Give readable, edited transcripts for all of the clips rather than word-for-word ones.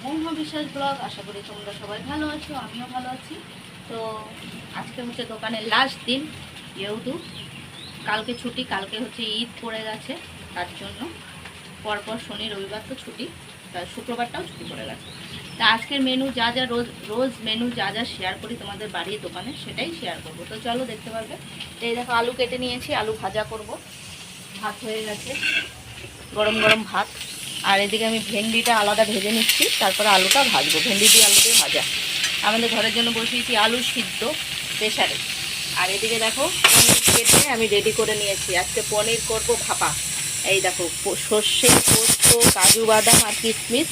মহুয়া বিশ্বাস ব্লগ। আশা করি তোমরা সবাই ভালো আছো, আমিও ভালো আছি। তো আজকে হচ্ছে দোকানের লাস্ট দিন, যেহেতু কালকে ছুটি, কালকে হচ্ছে ঈদ পড়ে গেছে, তার জন্য পরপর শনি রবিবার তো ছুটি, তার শুক্রবারটাও ছুটি পড়ে গেছে। তা আজকের মেনু যা যা রোজ মেনু যা যা শেয়ার করি তোমাদের বাড়ির দোকানে, সেটাই শেয়ার করব। তো চলো দেখতে পারবে। এই দেখো আলু কেটে নিয়েছি, আলু ভাজা করব। ভাত হয়ে গেছে, গরম গরম ভাত। আর এদিকে আমি ভেন্ডিটা আলাদা ভেজে নিচ্ছি, তারপরে আলুটা ভাজবো। ভেন্ডি দিয়ে আলু দিয়ে ভাজা। আমাদের ঘরের জন্য বসিয়েছি আলু সিদ্ধ প্রেশারে। আর এদিকে দেখো পনির কেটে আমি রেডি করে নিয়েছি। আজকে পনির করব ভাপা। এই দেখো সর্ষে, পোস্ত, কাজু বাদাম আর কিশমিশ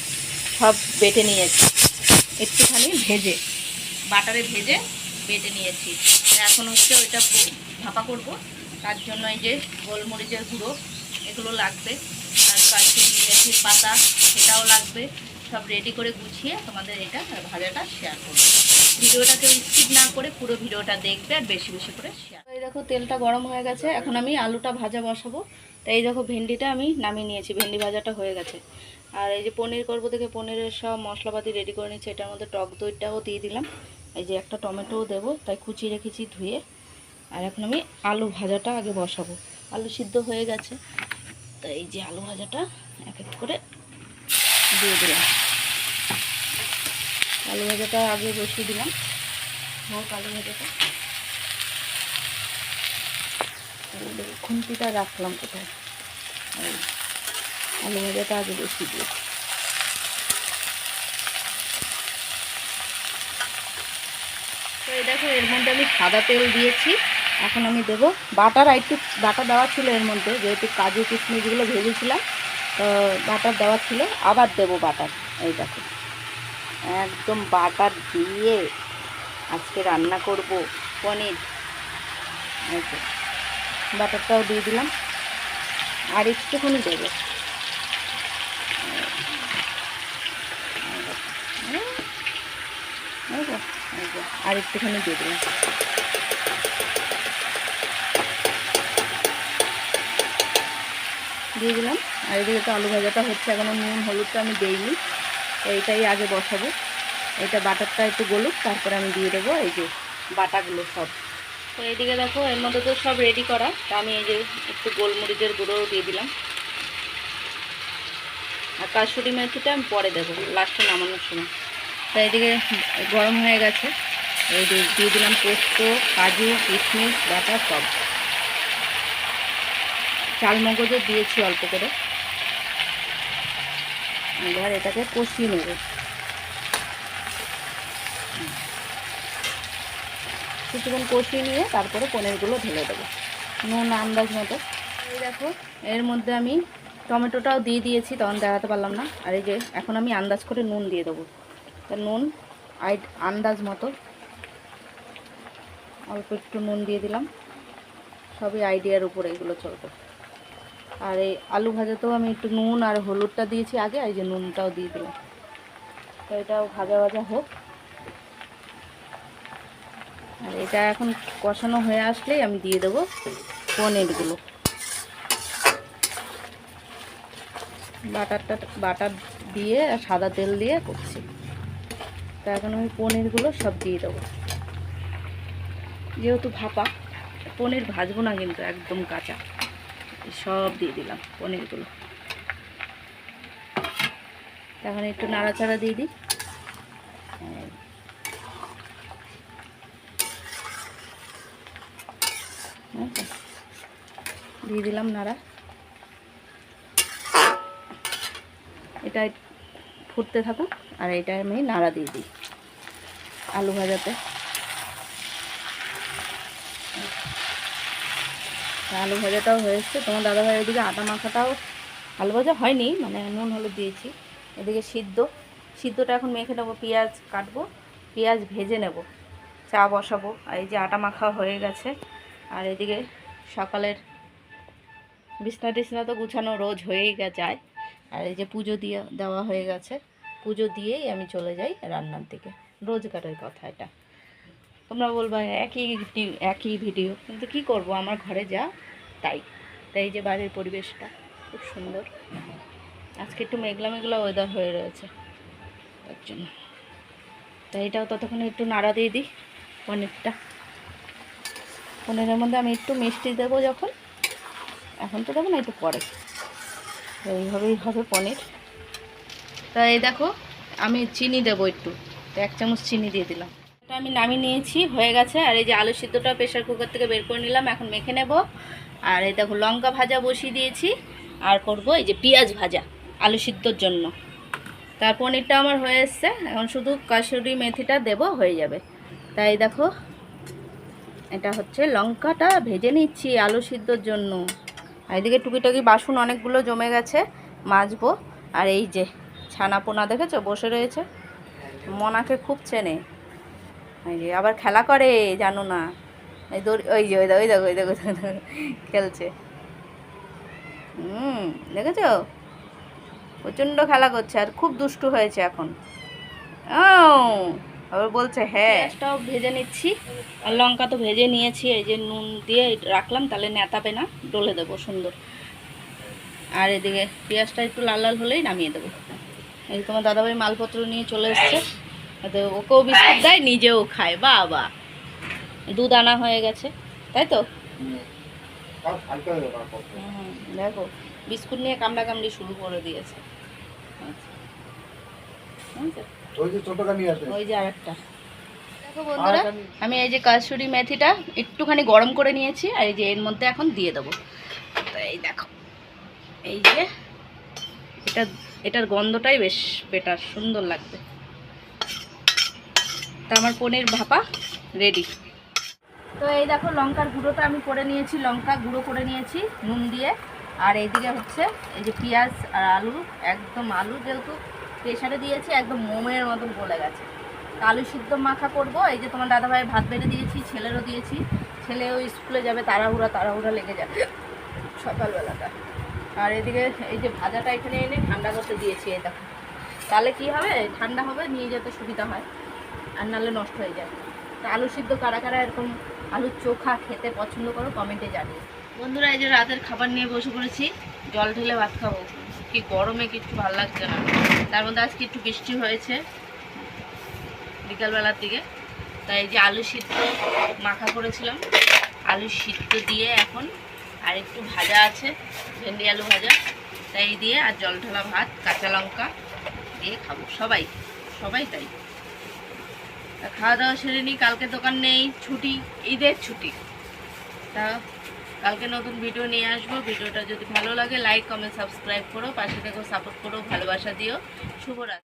সব বেটে নিয়েছি, একটুখানি ভেজে, বাটারে ভেজে বেটে নিয়েছি। এখন হচ্ছে ওইটা ভাপা করব। তার জন্য এই যে গোলমরিচের গুঁড়ো এগুলো লাগবে, আর কাশ্মীরি মেথির পাতা সেটাও লাগবে। সব রেডি করে গুছিয়ে তোমাদের এটা ভাজাটা শেয়ার করবো। ভিডিওটাকে স্কিপ না করে পুরো ভিডিওটা দেখবে আর বেশি বেশি করে শেয়ার। এই দেখো তেলটা গরম হয়ে গেছে, এখন আমি আলুটা ভাজা বসাবো। তাই এই দেখো ভেন্ডিটা আমি নামিয়ে নিয়েছি, ভেন্ডি ভাজাটা হয়ে গেছে। আর এই যে পনির করবো থেকে পনিরের সব মশলাপাতি রেডি করে নিচ্ছি। এটার মধ্যে টক দইটাও দিয়ে দিলাম। এই যে একটা টমেটোও দেবো, তাই কুচিয়ে রেখেছি ধুয়ে। আর এখন আমি আলু ভাজাটা আগে বসাবো। আলু সিদ্ধ হয়ে গেছে, তো এই যে আলু ভাজাটা এক এক করে দিয়ে দিলাম। আলু ভাজাটা আগে বসিয়ে দিলাম, হোক আলু ভাজাটা। খুন্তিটা রাখলাম কোথায়, আলু ভাজাটা আগে বসিয়ে দিই। তো এই দেখো এর মধ্যে আমি সাদা তেল দিয়েছি। এখন আমি দেবো বাটার। একটু বাটার দেওয়া ছিল এর মধ্যে, যেহেতু কাজু কিশমিশগুলো ভেজেছিলাম, তো বাটার দেওয়া ছিল, আবার দেবো বাটার। এই দেখো একদম বাটার দিয়ে আজকে রান্না করব পনির। এই যে বাটারটাও দিয়ে দিলাম, আর একটুখানি দেবো। আর একটুখানি দিয়ে দিলাম। দিয়ে দিলাম। আর এদিকে তো আলু ভাজাটা হচ্ছে, এখনো নুন হলুদটা আমি দিইনি, তো এইটাই আগে বসাবো। এটা বাটারটা একটু গলুক, তারপরে আমি দিয়ে দেবো এই যে বাটাগুলো সব। তো এইদিকে দেখো এর মধ্যে তো সব রেডি করা, তা আমি এই যে একটু গোলমরিচের গুঁড়োও দিয়ে দিলাম। আর কাসুরি মেথিটা আমি পরে দেবো, লাস্টে নামানোর সময়। তো এইদিকে গরম হয়ে গেছে, এই দিয়ে দিলাম পোস্ত, কাজু কিশমিশ বাটা সব। চাল মগজও দিয়েছি অল্প করে। এবার এটাকে কষিয়ে নেব। কিছুক্ষণ কষিয়ে নিয়ে তারপরে পনিরগুলো ঢেলে দেবো, নুন আন্দাজ মতো। এই দেখো এর মধ্যে আমি টমেটোটাও দিয়ে দিয়েছি, তখন দেখাতে পারলাম না। আর এই যে এখন আমি আন্দাজ করে নুন দিয়ে দেবো। তা নুন আন্দাজ মতো অল্প একটু নুন দিয়ে দিলাম। সবই আইডিয়ার উপরে এগুলো চলবে। আর এই আলু ভাজাতেও আমি একটু নুন আর হলুদটা দিয়েছি আগে, এই যে নুনটাও দিয়ে দিলাম। তো এটাও ভাজা ভাজা হোক। আর এটা এখন কষানো হয়ে আসলেই আমি দিয়ে দেবো পনিরগুলো। বাটার দিয়ে আর সাদা তেল দিয়ে করছি। তো এখন আমি পনিরগুলো সব দিয়ে দেবো। যেহেতু ভাপা, পনির ভাজবো না কিন্তু, একদম কাঁচা। সব দিয়ে দিলাম পনিরগুলো। এখন একটু নাড়াচাড়া দিয়ে দিই। দিয়ে দিলাম নাড়া। এটা ফুটতে থাকুক, আর এটা আমি নাড়া দিয়ে দিই আলু ভাজাতে। আলু ভাজাটাও হয়েছে। তোমার দাদাভাই এদিকে আটা মাখাটাও, আলু ভাজা হয়নি, মানে নুন হলুদ দিয়েছি। এদিকে সিদ্ধটা এখন মেখে নেবো। পেঁয়াজ কাটবো, পেঁয়াজ ভেজে নেব, চা বসাবো। আর এই যে আটা মাখা হয়ে গেছে। আর এদিকে সকালের বিছনা টিছনা তো গুছানো রোজ হয়েই যায়। আর এই যে পুজো দেওয়া হয়ে গেছে, পুজো দিয়েই আমি চলে যাই রান্নার দিকে। রোজগারের কথা এটা। তোমরা বলবা একই ভিডিও, কিন্তু কি করব, আমার ঘরে যা তাই। তাই যে বাড়ির পরিবেশটা খুব সুন্দর। আজকে একটু মেঘলা মেঘলা ওয়েদার হয়ে রয়েছে। তার জন্য। তাই এটাও ততক্ষণে একটু নাড়া দিয়ে দিই পনিরটা। পনিরের মধ্যে আমি একটু মিষ্টি দেবো যখন, এখন তো দেবো না, একটু পরে। এইভাবেই হবে পনির। তা এই দেখো আমি চিনি দেবো একটু, 1 চামচ চিনি দিয়ে দিলাম। এটা আমি নামিয়ে নিয়েছি, হয়ে গেছে। আর এই যে আলু সিদ্ধটা প্রেশার কুকার থেকে বের করে নিলাম, এখন মেখে নেব। আর এই দেখো লঙ্কা ভাজা বসিয়ে দিয়েছি, আর করব এই যে পেঁয়াজ ভাজা আলু সিদ্ধর জন্য। তার পনিরটা আমার হয়ে এসছে, এখন শুধু কাসুরি মেথিটা দেব, হয়ে যাবে। তাই দেখো এটা হচ্ছে লঙ্কাটা ভেজে নিচ্ছি আলু সিদ্ধর জন্য। আর এদিকে টুকিটাকি বাসন অনেকগুলো জমে গেছে, মাজবো। আর এই যে ছানা পোনা দেখেছো বসে রয়েছে, মনাকে খুব চেনে, এই যে আবার খেলা করে জানো না, এই দড়ি, ওই যে ওই দেখো ওই দেখো ওই দেখো খেলছে। দেখেছো প্রচণ্ড খেলা করছে, আর খুব দুষ্টু হয়েছে এখন। ও আবার বলছে হ্যাঁ। পেঁয়াজটাও ভেজে নিচ্ছি, আর লঙ্কা তো ভেজে নিয়েছি, এই যে নুন দিয়ে রাখলাম, তাহলে নেতাবে না, ডলে দেবো সুন্দর। আর এদিকে পেঁয়াজটা একটু লাল লাল হলেই নামিয়ে দেবো। এই তোমার দাদাভাই মালপত্র নিয়ে চলে এসছে, ওকেও বিস্কুট দেয়, নিজেও খায়। বাবা দুধ আনা হয়ে গেছে, তাই তো? দেখো বিস্কুট নিয়ে কামড়া কামড়ি শুরু করে দিয়েছে। ওই যে আরেকটা। দেখো বন্ধুরা, আমি এই যে কাসুরি মেথিটা একটুখানি গরম করে নিয়েছি, আর এই যে এর মধ্যে এখন দিয়ে দেবো। তো এই দেখো এই যে এটার গন্ধটাই বেশ বেটার, সুন্দর লাগবে। তা আমার পনির ভাপা রেডি। তো এই দেখো লঙ্কার গুঁড়োটা আমি করে নিয়েছি, লঙ্কা গুঁড়ো করে নিয়েছি নুন দিয়ে। আর এইদিকে হচ্ছে এই যে পেঁয়াজ আর আলু, একদম আলু যেহেতু প্রেশারে দিয়েছি একদম মোমের মতন গলে গেছে। আলু সিদ্ধ মাখা করব। এই যে তোমার দাদাভাই ভাত বেড়ে দিয়েছি, ছেলেরও দিয়েছি, ছেলেও স্কুলে যাবে, তাড়াহুড়া লেগে যাবে সকালবেলাটা। আর এদিকে এই যে ভাজাটা এখানে এনে ঠান্ডা করতে দিয়েছি, এই দেখো, তাহলে কি হবে, ঠান্ডা হবে, নিয়ে যেতে সুবিধা হয়, আর নাহলে নষ্ট হয়ে যায়। তা আলু সিদ্ধ কারা কারা এরকম আলুর চোখা খেতে পছন্দ করো কমেন্টে জানিয়ে। বন্ধুরা এই যে রাতের খাবার নিয়ে বসে পড়েছি, জল ঢেলে ভাত খাবো। কি গরমে কিচ্ছু ভালো লাগছে না, তার মধ্যে আজকে একটু বৃষ্টি হয়েছে বিকালবেলার দিকে। তাই এই যে আলু সিদ্ধ মাখা করেছিলাম, আলু সিদ্ধ দিয়ে এখন আর একটু ভাজা আছে, ভেন্ডি আলু ভাজা, তাই দিয়ে আর জল ঢালা ভাত কাঁচা লঙ্কা দিয়ে খাবো সবাই তাই। খাওয়া দাওয়া সেরে নিই, কালকে দোকান নেই, ছুটি, ঈদের ছুটি। তা কালকে নতুন ভিডিও নিয়ে আসবো। ভিডিওটা যদি ভালো লাগে লাইক কমেন্ট সাবস্ক্রাইব করো, পাশে থেকেও সাপোর্ট করো, ভালোবাসা দিও। শুভরাত্রি।